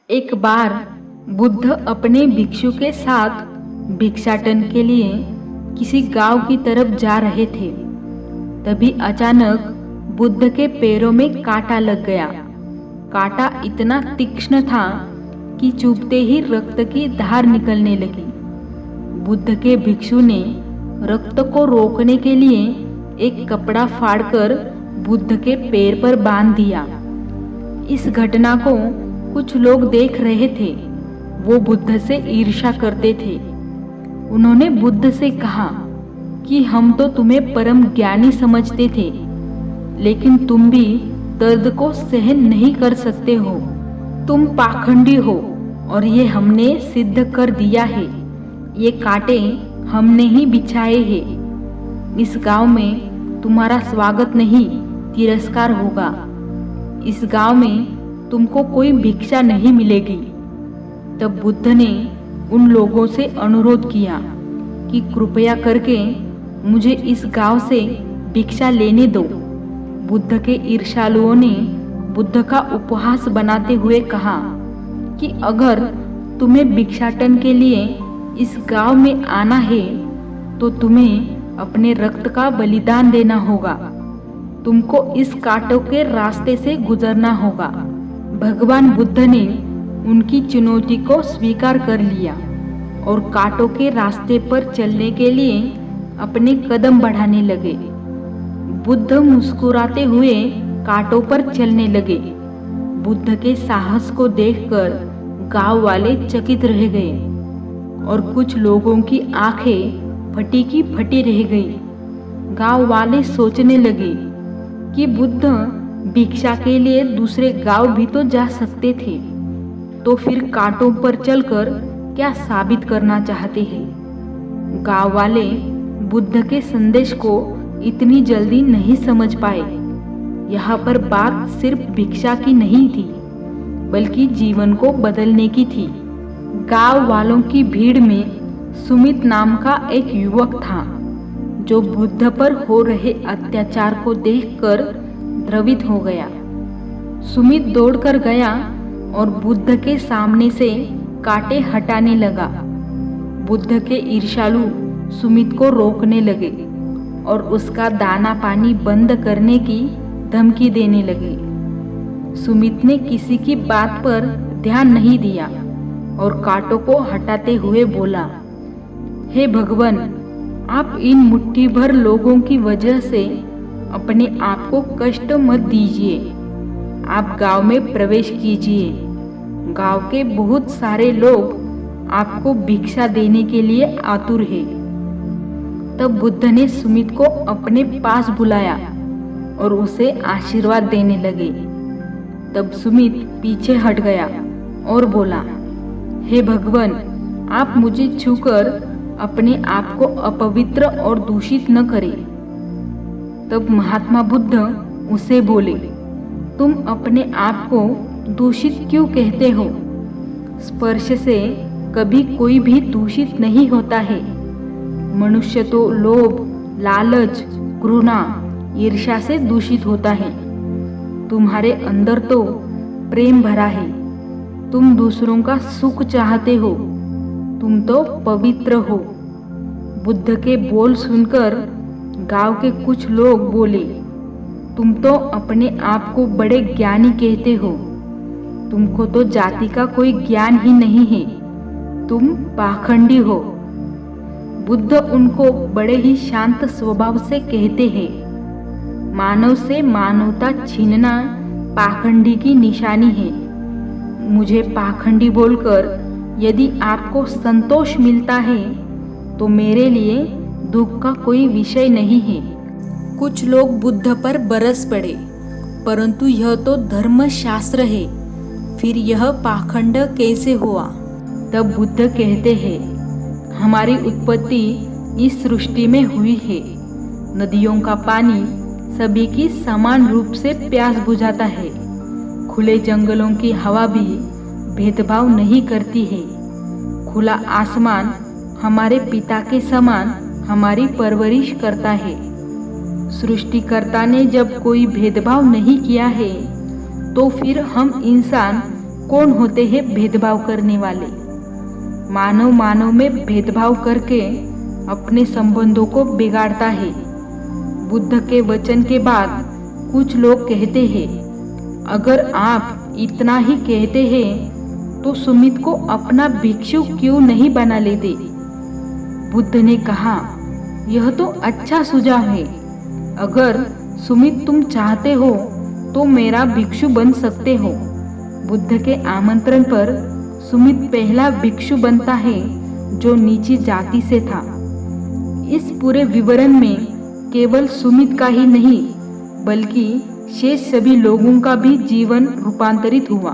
एक बार बुद्ध अपने भिक्षु के साथ भिक्षाटन के लिए किसी गांव की तरफ जा रहे थे। तभी अचानक बुद्ध के पैरों में कांटा लग गया। कांटा इतना तीक्ष्ण था कि चुभते ही रक्त की धार निकलने लगी। बुद्ध के भिक्षु ने रक्त को रोकने के लिए एक कपड़ा फाड़कर बुद्ध के पैर पर बांध दिया। इस घटना को कुछ लोग देख रहे थे। वो बुद्ध से ईर्ष्या करते थे। उन्होंने बुद्ध से कहा कि हम तो तुम्हें परम ज्ञानी समझते थे, लेकिन तुम भी दर्द को सहन नहीं कर सकते हो। तुम पाखंडी हो और ये हमने सिद्ध कर दिया है। ये कांटे हमने ही बिछाए हैं। इस गांव में तुम्हारा स्वागत नहीं, तिरस्कार होगा। इस गांव में तुमको कोई भिक्षा नहीं मिलेगी। तब बुद्ध ने उन लोगों से अनुरोध किया कि कृपया करके मुझे इस गांव से भिक्षा लेने दो। बुद्ध के ईर्ष्यालुओं ने बुद्ध का उपहास बनाते हुए कहा कि अगर तुम्हें भिक्षाटन के लिए इस गांव में आना है तो तुम्हें अपने रक्त का बलिदान देना होगा। तुमको इस कांटों के रास्ते से गुजरना होगा। भगवान बुद्ध ने उनकी चुनौती को स्वीकार कर लिया और कांटों के रास्ते पर चलने के लिए अपने कदम बढ़ाने लगे। बुद्ध मुस्कुराते हुए कांटों पर चलने लगे। बुद्ध के साहस को देखकर गांव वाले चकित रह गए और कुछ लोगों की आंखें फटी की फटी रह गई। गांव वाले सोचने लगे कि बुद्ध भिक्षा के लिए दूसरे गांव भी तो जा सकते थे, तो फिर कांटों पर चलकर क्या साबित करना चाहते हैं। गांव वाले बुद्ध के संदेश को इतनी जल्दी नहीं समझ पाए। यहाँ पर बात सिर्फ भिक्षा की नहीं थी, बल्कि जीवन को बदलने की थी। गांव वालों की भीड़ में सुमित नाम का एक युवक था, जो बुद्ध पर हो रहे अत्याचार को देखकर द्रवित हो गया। सुमित दौड़कर गया और बुद्ध के सामने से कांटे हटाने लगा। बुद्ध के ईर्ष्यालु सुमित को रोकने लगे और उसका दाना पानी बंद करने की धमकी देने लगे। सुमित ने किसी की बात पर ध्यान नहीं दिया और कांटों को हटाते हुए बोला, हे भगवान, आप इन मुट्ठी भर लोगों की वजह से अपने आप को कष्ट मत दीजिए। आप गांव में प्रवेश कीजिए। गांव के बहुत सारे लोग आपको भिक्षा देने के लिए आतुर हैं। तब बुद्ध ने सुमित को अपने पास बुलाया और उसे आशीर्वाद देने लगे। तब सुमित पीछे हट गया और बोला, हे भगवान, आप मुझे छूकर अपने आप को अपवित्र और दूषित न करें। तब महात्मा बुद्ध उसे बोले, तुम अपने आप को दूषित क्यों कहते हो? स्पर्श से कभी कोई भी दूषित नहीं होता है। मनुष्य तो लोभ, लालच, घृणा, ईर्ष्या से दूषित होता है। तुम्हारे अंदर तो प्रेम भरा है। तुम दूसरों का सुख चाहते हो। तुम तो पवित्र हो। बुद्ध के बोल सुनकर गांव के कुछ लोग बोले, तुम तो अपने आप को बड़े ज्ञानी कहते हो। तुमको तो जाति का कोई ज्ञान ही नहीं है। तुम पाखंडी हो। बुद्ध उनको बड़े ही शांत स्वभाव से कहते हैं, मानव से मानवता छीनना पाखंडी की निशानी है। मुझे पाखंडी बोलकर यदि आपको संतोष मिलता है तो मेरे लिए दुख का कोई विषय नहीं है। कुछ लोग बुद्ध पर बरस पड़े, परंतु यह तो धर्मशास्त्र है, फिर यह पाखंड कैसे हुआ? तब बुद्ध कहते हैं, हमारी उत्पत्ति इस सृष्टि में हुई है। नदियों का पानी सभी की समान रूप से प्यास बुझाता है। खुले जंगलों की हवा भी भेदभाव नहीं करती है। खुला आसमान हमारे पिता के समान हमारी परवरिश करता है। सृष्टिकर्ता ने जब कोई भेदभाव नहीं किया है तो फिर हम इंसान कौन होते हैं भेदभाव करने वाले। मानव मानव में भेदभाव करके अपने संबंधों को बिगाड़ता है। बुद्ध के वचन के बाद कुछ लोग कहते हैं, अगर आप इतना ही कहते हैं तो सुमित को अपना भिक्षु क्यों नहीं बना लेते। बुद्ध ने कहा, यह तो अच्छा सुझाव है। अगर सुमित तुम चाहते हो तो मेरा भिक्षु बन सकते हो। बुद्ध के आमंत्रण पर सुमित पहला भिक्षु बनता है जो नीची जाति से था। इस पूरे विवरण में केवल सुमित का ही नहीं बल्कि शेष सभी लोगों का भी जीवन रूपांतरित हुआ।